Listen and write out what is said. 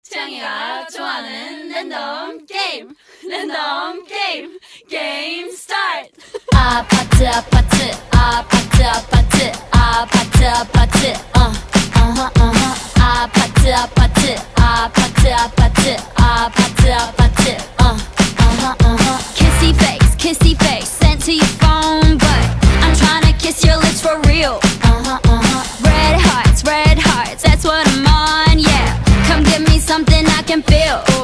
채영이가 좋아하는 랜덤 게임 게임 스타트. 아파트 아파트 아파트 아파트 아파트 아파트 아파트 아파트 아파트 아파트 아파트 아파트 kissy face sent to your phone but I'm trying to kiss your lips for real. Red hearts that's what I'm on, yeah. Come give me something I can feel.